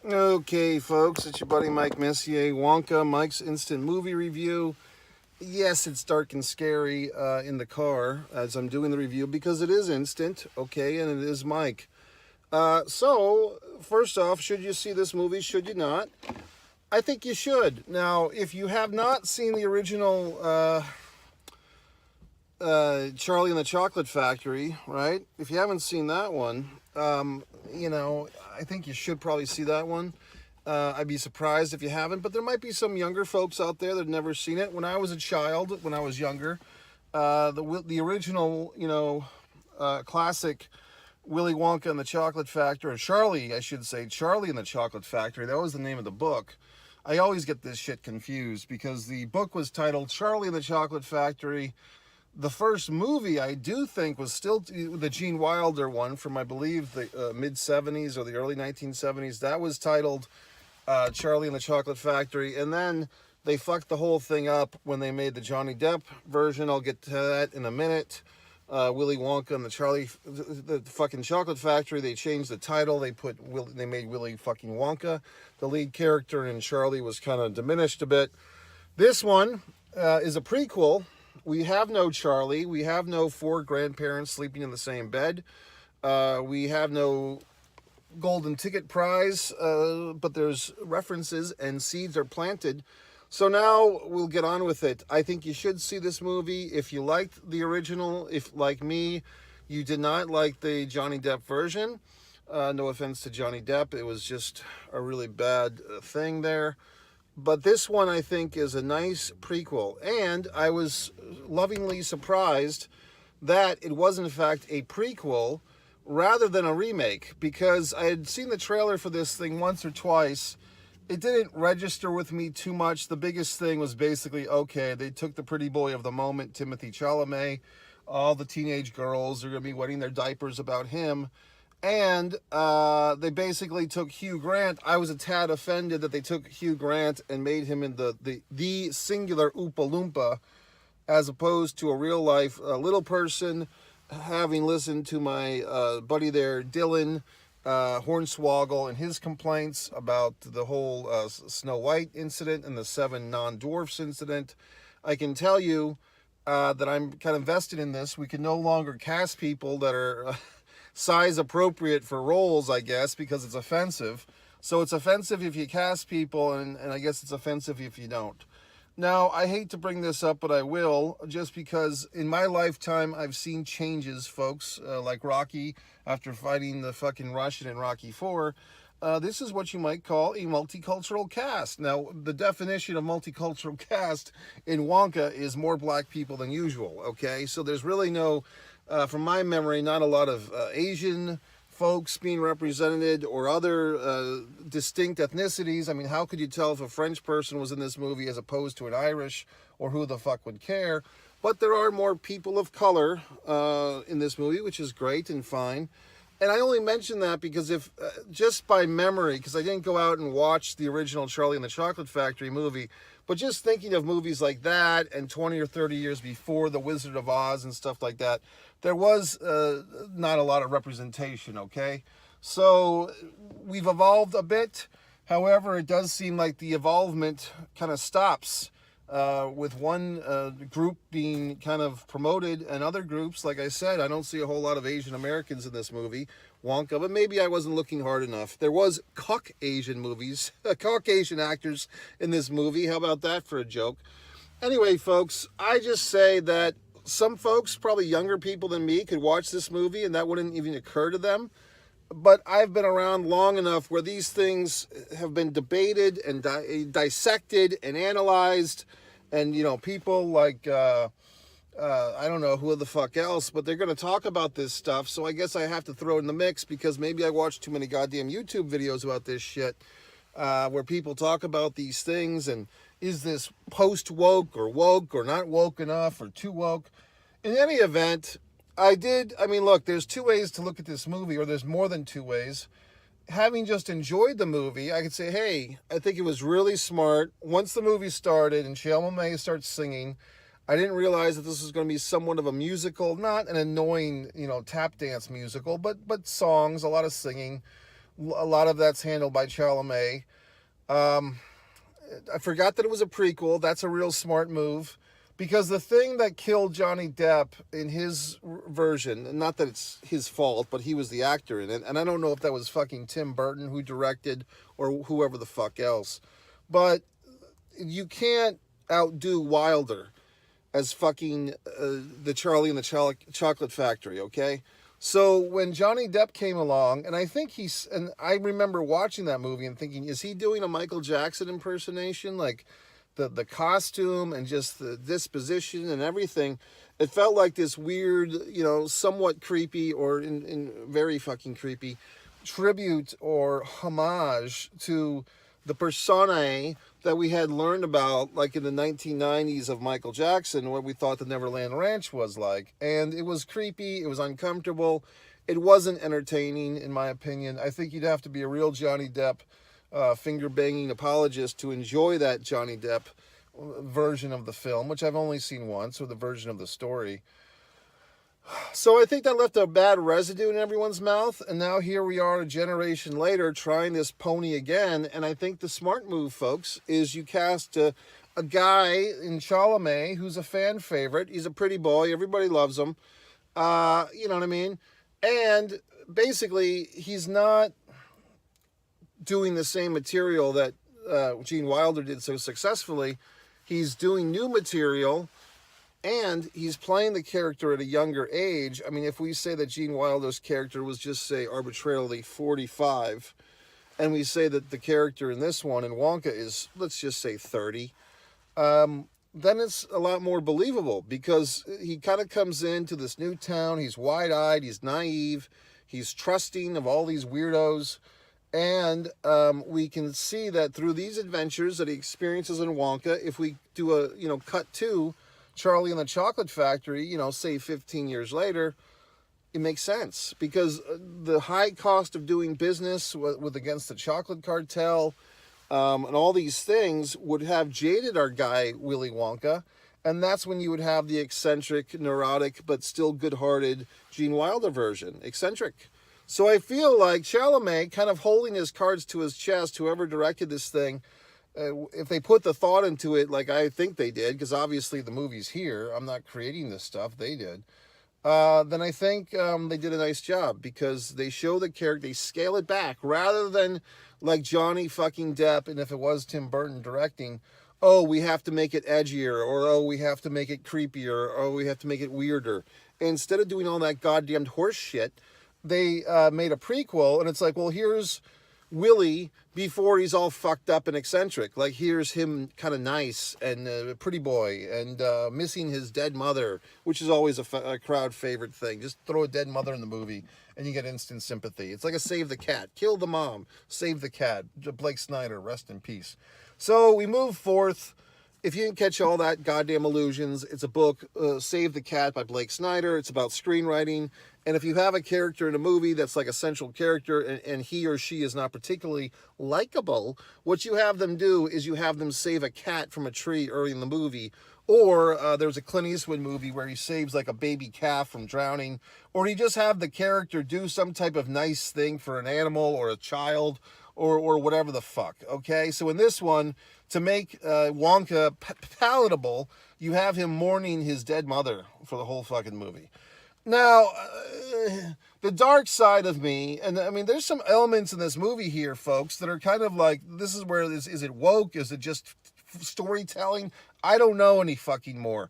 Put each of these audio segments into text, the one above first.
Okay, folks, it's your buddy Mike Messier, Wonka, Mike's Instant Movie Review. Yes, it's dark and scary in the car as I'm doing the review because it is instant, okay, and it is Mike. So, first off, should you see this movie? Should you not? I think you should. Now, if you have not seen the original Charlie and the Chocolate Factory, right? If you haven't seen that one, I think you should probably see that one. I'd be surprised if you haven't, but there might be some younger folks out there that have never seen it. When I was a child, when I was younger, the original, classic Willy Wonka and the Chocolate Factory, or Charlie, I should say, Charlie and the Chocolate Factory. That was the name of the book. I always get this shit confused because the book was titled Charlie and the Chocolate Factory. The first movie I do think was still the Gene Wilder one from, I believe, the mid 70s or the early 1970s. That was titled Charlie and the Chocolate Factory. And then they fucked the whole thing up when they made the Johnny Depp version. I'll get to that in a minute. Willy Wonka and the fucking Chocolate Factory. They changed the title. They made Willy fucking Wonka the lead character, and Charlie was kind of diminished a bit. This one is a prequel. We have no Charlie. We have no four grandparents sleeping in the same bed. We have no golden ticket prize, but there's references and seeds are planted. So now we'll get on with it. I think you should see this movie if you liked the original. If, like me, you did not like the Johnny Depp version. No offense to Johnny Depp. It was just a really bad thing there. But this one, I think, is a nice prequel. And I was lovingly surprised that it was, in fact, a prequel rather than a remake. Because I had seen the trailer for this thing once or twice. It didn't register with me too much. The biggest thing was basically, okay, they took the pretty boy of the moment, Timothy Chalamet. All the teenage girls are going to be wetting their diapers about him. And they basically took Hugh Grant. I was a tad offended that they took Hugh Grant and made him in the singular Oompa Loompa as opposed to a real life little person. Having listened to my buddy there, Dylan Hornswoggle, and his complaints about the whole Snow White incident and the 7 non-dwarfs incident, I can tell you that I'm kind of vested in this. We can no longer cast people that are size appropriate for roles, I guess, because it's offensive. So it's offensive if you cast people, and I guess it's offensive if you don't. Now, I hate to bring this up, but I will, just because in my lifetime I've seen changes, folks, like Rocky after fighting the fucking Russian in Rocky 4. This is what you might call a multicultural cast. Now, the definition of multicultural cast in Wonka is more black people than usual, okay? So there's really no, from my memory, not a lot of Asian folks being represented or other distinct ethnicities. I mean, how could you tell if a French person was in this movie as opposed to an Irish, or who the fuck would care? But there are more people of color in this movie, which is great and fine. And I only mention that because if, just by memory, because I didn't go out and watch the original Charlie and the Chocolate Factory movie, but just thinking of movies like that and 20 or 30 years before The Wizard of Oz and stuff like that, there was not a lot of representation, okay? So we've evolved a bit. However, it does seem like the evolvement kind of stops with one group being kind of promoted and other groups. Like I said, I don't see a whole lot of Asian Americans in this movie, Wonka, but maybe I wasn't looking hard enough. There was Caucasian actors in this movie. How about that for a joke? Anyway, folks, I just say that some folks, probably younger people than me, could watch this movie and that wouldn't even occur to them. But I've been around long enough where these things have been debated and dissected and analyzed. And, people like, I don't know who the fuck else, but they're going to talk about this stuff. So I guess I have to throw it in the mix because maybe I watched too many goddamn YouTube videos about this shit where people talk about these things. And is this post-woke or not woke enough or too woke? In any event, look, there's two ways to look at this movie, or there's more than two ways. Having just enjoyed the movie, I could say, hey, I think it was really smart. Once the movie started and Chalamet starts singing, I didn't realize that this was going to be somewhat of a musical, not an annoying, tap dance musical, but songs, a lot of singing. A lot of that's handled by Chalamet. Um, I forgot that it was a prequel. That's a real smart move. Because the thing that killed Johnny Depp in his version, not that it's his fault, but he was the actor in it, and I don't know if that was fucking Tim Burton who directed or whoever the fuck else, but you can't outdo Wilder as fucking the Charlie and the Chocolate Factory, okay? So when Johnny Depp came along, and I remember watching that movie and thinking, is he doing a Michael Jackson impersonation? Like, the costume and just the disposition and everything, it felt like this weird, somewhat creepy or in very fucking creepy tribute or homage to the personae that we had learned about like in the 1990s of Michael Jackson, what we thought the Neverland Ranch was like. And it was creepy, it was uncomfortable, it wasn't entertaining in my opinion. I think you'd have to be a real Johnny Depp finger-banging apologist to enjoy that Johnny Depp version of the film, which I've only seen once, or the version of the story. So I think that left a bad residue in everyone's mouth, and now here we are a generation later trying this pony again, and I think the smart move, folks, is you cast a guy in Chalamet who's a fan favorite. He's a pretty boy. Everybody loves him. You know what I mean? And basically, he's not doing the same material that Gene Wilder did so successfully. He's doing new material, and he's playing the character at a younger age. I mean, if we say that Gene Wilder's character was just, say, arbitrarily 45, and we say that the character in this one, in Wonka, is, let's just say, 30, then it's a lot more believable, because he kind of comes into this new town, he's wide-eyed, he's naive, he's trusting of all these weirdos. And we can see that through these adventures that he experiences in Wonka, if we do a, cut to Charlie and the Chocolate Factory, say 15 years later, it makes sense. Because the high cost of doing business with against the chocolate cartel and all these things would have jaded our guy, Willy Wonka. And that's when you would have the eccentric, neurotic, but still good-hearted Gene Wilder version. Eccentric. So I feel like Chalamet, kind of holding his cards to his chest, whoever directed this thing, if they put the thought into it like I think they did, because obviously the movie's here, I'm not creating this stuff, they did, then I think they did a nice job, because they show the character, they scale it back, rather than like Johnny fucking Depp, and if it was Tim Burton directing, oh, we have to make it edgier, or oh, we have to make it creepier, or oh, we have to make it weirder. And instead of doing all that goddamned horse shit, they made a prequel, and it's like, well, here's Willie before he's all fucked up and eccentric. Like, here's him kind of nice and a pretty boy and missing his dead mother, which is always a crowd favorite thing. Just throw a dead mother in the movie and you get instant sympathy. It's like a save the cat. Kill the mom. Save the cat. Blake Snyder, rest in peace. So we move forth. If you didn't catch all that goddamn illusions, it's a book, Save the Cat by Blake Snyder. It's about screenwriting. And if you have a character in a movie that's like a central character and he or she is not particularly likable, what you have them do is you have them save a cat from a tree early in the movie. Or there's a Clint Eastwood movie where he saves like a baby calf from drowning. Or you just have the character do some type of nice thing for an animal or a child or whatever the fuck, okay? So in this one, to make Wonka palatable, you have him mourning his dead mother for the whole fucking movie. Now, the dark side of me, and I mean, there's some elements in this movie here, folks, that are kind of like, this is where this, is it woke? Is it just storytelling? I don't know any fucking more.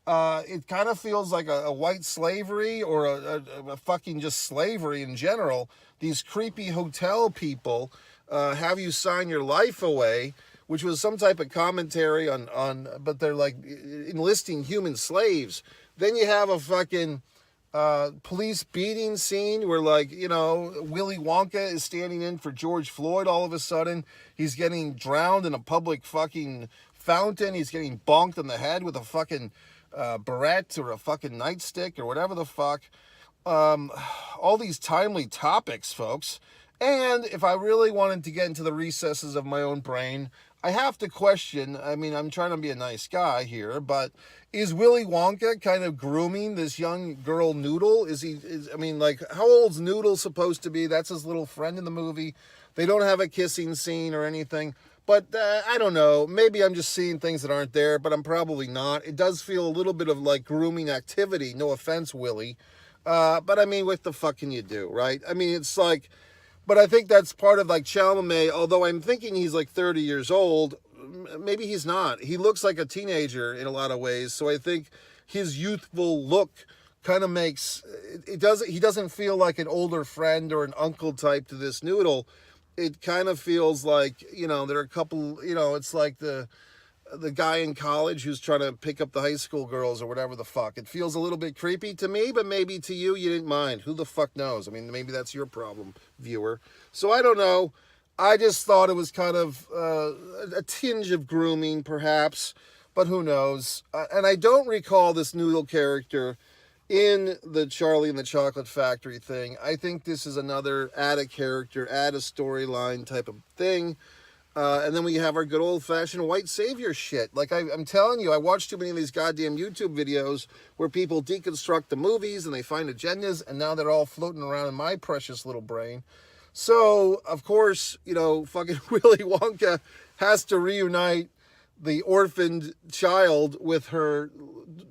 It kind of feels like a white slavery or a fucking just slavery in general. These creepy hotel people have you sign your life away, which was some type of commentary on but they're like enlisting human slaves. Then you have a fucking police beating scene where, like, Willy Wonka is standing in for George Floyd. All of a sudden, he's getting drowned in a public fucking fountain. He's getting bonked on the head with a fucking barrette or a fucking nightstick or whatever the fuck. All these timely topics, folks. And if I really wanted to get into the recesses of my own brain, I have to question, I mean, I'm trying to be a nice guy here, but is Willy Wonka kind of grooming this young girl Noodle? I mean, like, how old's Noodle supposed to be? That's his little friend in the movie. They don't have a kissing scene or anything. But I don't know. Maybe I'm just seeing things that aren't there, but I'm probably not. It does feel a little bit of like grooming activity. No offense, Willie. But I mean, what the fuck can you do, right? I mean, it's like, but I think that's part of like Chalamet, although I'm thinking he's like 30 years old. Maybe he's not. He looks like a teenager in a lot of ways. So I think his youthful look kind of makes he doesn't feel like an older friend or an uncle type to this Noodle. It kind of feels like, there are a couple, it's like the guy in college who's trying to pick up the high school girls or whatever the fuck. It feels a little bit creepy to me, but maybe to you didn't mind. Who the fuck knows? I mean, maybe that's your problem, viewer. So I don't know. I just thought it was kind of a tinge of grooming, perhaps, but who knows? And I don't recall this Noodle character in the Charlie and the Chocolate Factory thing. I think this is another add a character, add a storyline type of thing. And then we have our good old-fashioned white savior shit. Like, I'm telling you, I watch too many of these goddamn YouTube videos where people deconstruct the movies and they find agendas, and now they're all floating around in my precious little brain. So, of course, fucking Willy Wonka has to reunite the orphaned child with her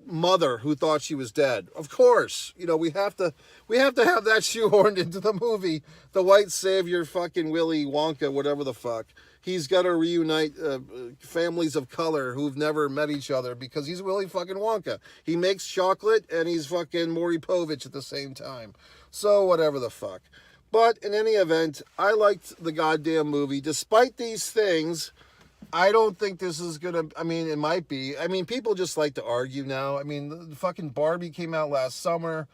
mother who thought she was dead. Of course, we have to have that shoehorned into the movie. The white savior fucking Willy Wonka, whatever the fuck. He's got to reunite families of color who've never met each other because he's Willy fucking Wonka. He makes chocolate and he's fucking Maury Povich at the same time. So whatever the fuck. But in any event, I liked the goddamn movie. Despite these things, I don't think this is gonna, I mean, it might be. I mean, people just like to argue now. I mean, the fucking Barbie came out last summer.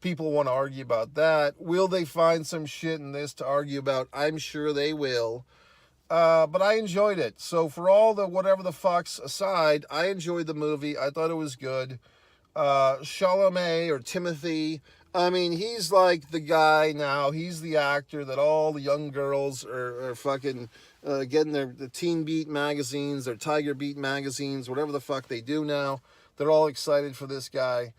People want to argue about that. Will they find some shit in this to argue about? I'm sure they will. But I enjoyed it. So for all the whatever the fucks aside, I enjoyed the movie. I thought it was good. Chalamet or Timothy, I mean, he's like the guy now. He's the actor that all the young girls are fucking getting the Teen Beat magazines, their Tiger Beat magazines, whatever the fuck they do now. They're all excited for this guy,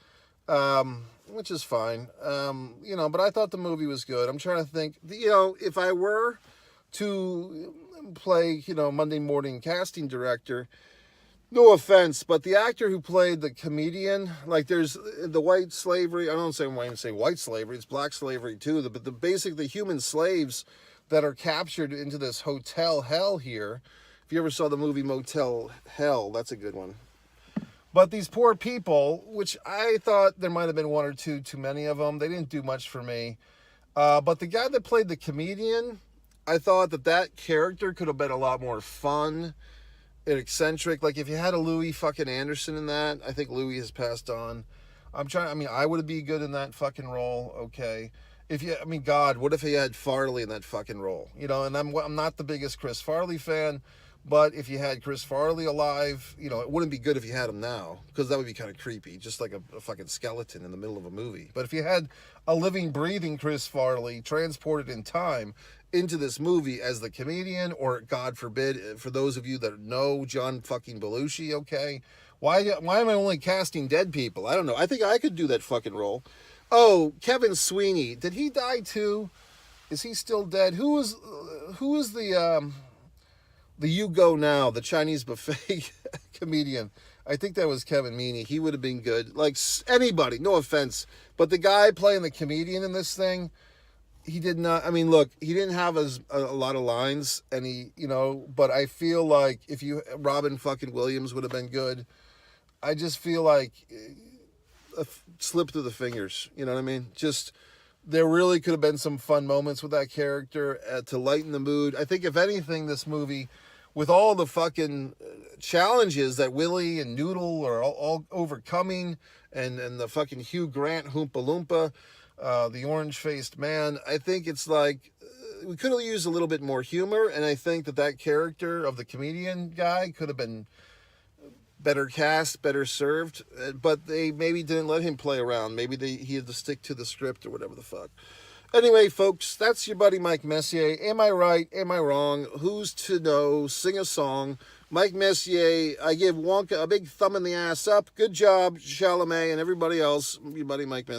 which is fine. But I thought the movie was good. I'm trying to think, if I were to play, Monday morning casting director, no offense, but the actor who played the comedian, like there's the white slavery, I don't say why I say white slavery, it's black slavery too, but the human slaves that are captured into this hotel hell here. If you ever saw the movie Motel Hell, that's a good one. But these poor people, which I thought there might have been one or two too many of them, they didn't do much for me. But the guy that played the comedian, I thought that character could have been a lot more fun and eccentric. Like if you had a Louis fucking Anderson in that, I think Louis has passed on. I would be good in that fucking role. Okay. God, what if he had Farley in that fucking role? And I'm not the biggest Chris Farley fan, but if you had Chris Farley alive, it wouldn't be good if you had him now, because that would be kind of creepy, just like a fucking skeleton in the middle of a movie. But if you had a living, breathing Chris Farley transported in time into this movie as the comedian, or God forbid, for those of you that know John fucking Belushi, okay, why am I only casting dead people? I don't know. I think I could do that fucking role. Oh, Kevin Sweeney, did he die too? Is he still dead? Who is the You Go Now, the Chinese buffet comedian? I think that was Kevin Meaney. He would have been good. Like anybody, no offense, but the guy playing the comedian in this thing, he did not. I mean, look, he didn't have a lot of lines, and but I feel like if Robin fucking Williams would have been good. I just feel like a slip through the fingers. You know what I mean? Just there really could have been some fun moments with that character to lighten the mood. I think if anything, this movie, with all the fucking challenges that Willie and Noodle are all overcoming, and the fucking Hugh Grant Hoompa Loompa, the orange-faced man, I think it's like we could have used a little bit more humor, and I think that character of the comedian guy could have been better cast, better served, but they maybe didn't let him play around. Maybe he had to stick to the script or whatever the fuck. Anyway, folks, that's your buddy Mike Messier. Am I right? Am I wrong? Who's to know? Sing a song. Mike Messier, I give Wonka a big thumb in the ass up. Good job, Chalamet, and everybody else. Your buddy Mike Messier.